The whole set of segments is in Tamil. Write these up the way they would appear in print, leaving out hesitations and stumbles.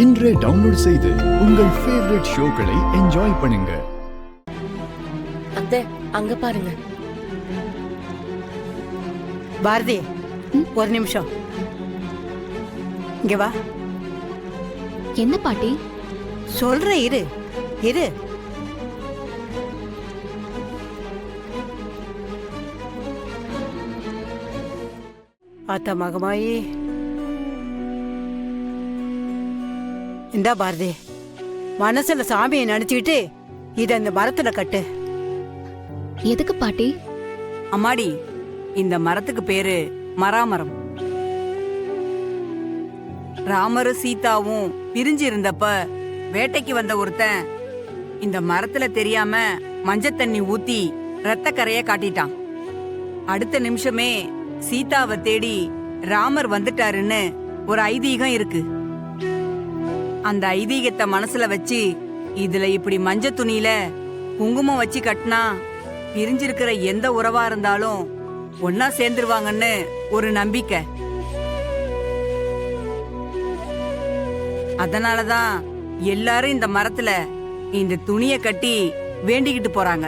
இன்றே டவுன்லோட் செய்து உங்கள் ஃபேவரட் ஷோக்களை என்ஜாய் பண்ணுங்க. அத்தை அங்க பாருங்க. பாரதி, ஒரு நிமிஷம் இங்க வா. என்ன பாட்டி? சொல்ற இரு இரு. ஆத்தா மகமாயி, இந்தா பாரதி, மனசுல சாமியை நினைச்சுக்கிட்டு இத இந்த மரத்துல கட்டு. எதுக்கு பாட்டி? அம்மாடி, இந்த மரத்துக்கு பேரு மராமரம். ராமரும் சீதாவும் பிரிஞ்சு இருந்தப்ப வேட்டைக்கு வந்த ஒருத்தன் இந்த மரத்துல தெரியாம மஞ்சள் தண்ணி ஊத்தி ரத்த கரைய காட்டிட்டான். அடுத்த நிமிஷமே சீதாவை தேடி ராமர் வந்துட்டாருன்னு ஒரு ஐதீகம் இருக்கு. அந்த ஐதீகத்தை மனசுல வச்சு இதுல இப்படி மஞ்ச துணியில குங்குமம் வச்சு கட்டினா பிரிஞ்சிருக்கிற எந்த உறவா இருந்தாலும் ஒன்னா சேர்ந்துருவாங்கன்னு ஒரு நம்பிக்கை. அதனாலதான் எல்லாரும் இந்த மரத்துல இந்த துணிய கட்டி வேண்டிக்கிட்டு போறாங்க.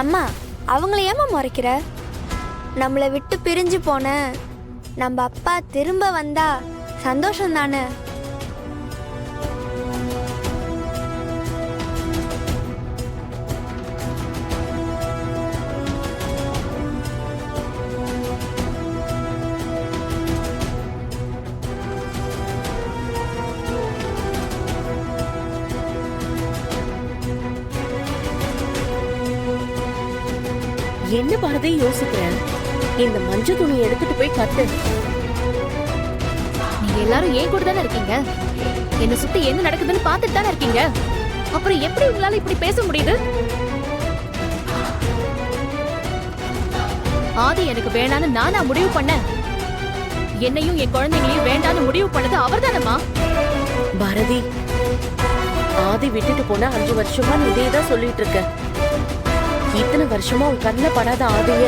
அம்மா, அவங்கள ஏமா முறைக்கிற? நம்மளை விட்டு பிரிஞ்சு போன நம்ம அப்பா திரும்ப வந்தா சந்தோஷம் தானே? என்ன பாரதி யோசிக்கிறேன்? இந்த மஞ்ச துணியை எடுத்துட்டு போய் கட்டு. நீங்க எல்லாரும் ஏன் கூட தானே இருக்கீங்க? என்ன சுத்தி என்ன நடக்குதுன்னு பாத்துட்டு தானே இருக்கீங்க. அப்புறம் எப்படி உங்களால இப்படி பேச முடியுது? ஆதி எனக்கு வேணான்னு நானா முடிவு பண்ணேன். என்னையும் என் குழந்தைங்களையும் வேண்டான்னு முடிவு பண்ணது அவர் தானம்மா. பாரதி, ஆதி விட்டுட்டு போன 5 வருஷமா நீ இதேதான் சொல்லிட்டு இருக்க. இத்தனை வருஷமா உன் கண்ணுல படாத ஆதிய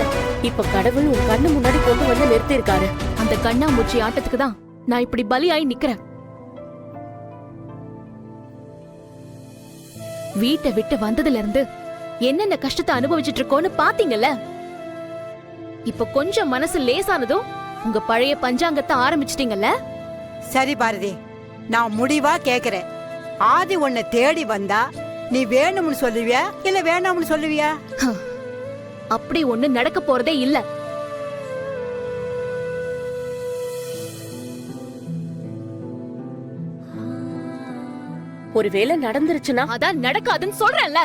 இப்ப கடவுள் உன் கண்ணு முன்னாடி கொண்டு வந்து நிறுத்தி இருக்காரு. அந்த கண்ணாமூச்சி ஆட்டத்துக்கு தான் நான் இப்படி பலியாயி நிக்கிறேன். வீட்டை விட்டு வந்ததுல இருந்து என்னென்ன கஷ்டத்தை அனுபவிச்சுட்டு இருக்கோன்னு பாத்தீங்கல்ல. இப்ப கொஞ்சம் மனசு லேசானதும் உங்க பழைய பஞ்சாங்கத்தை ஆரம்பிச்சிட்டீங்கல்ல. சரி பாரதி, நான் முடிவா கேக்குறேன். ஆதி உன்னை தேடி வந்தா நீ வேணும்னு சொல்லுவியா இல்ல வேணாம்னு சொல்லுவியா? அப்படி ஒண்ணு நடக்க போறதே இல்ல. ஒருவேளை நடந்துருச்சுன்னா அதான் நடக்காதுன்னு சொல்றேன்ல.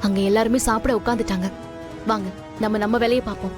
அங்க எல்லாருமே சாப்பிட உட்கார்ந்துட்டாங்க. வாங்க நம்ம வேலையை பார்ப்போம்.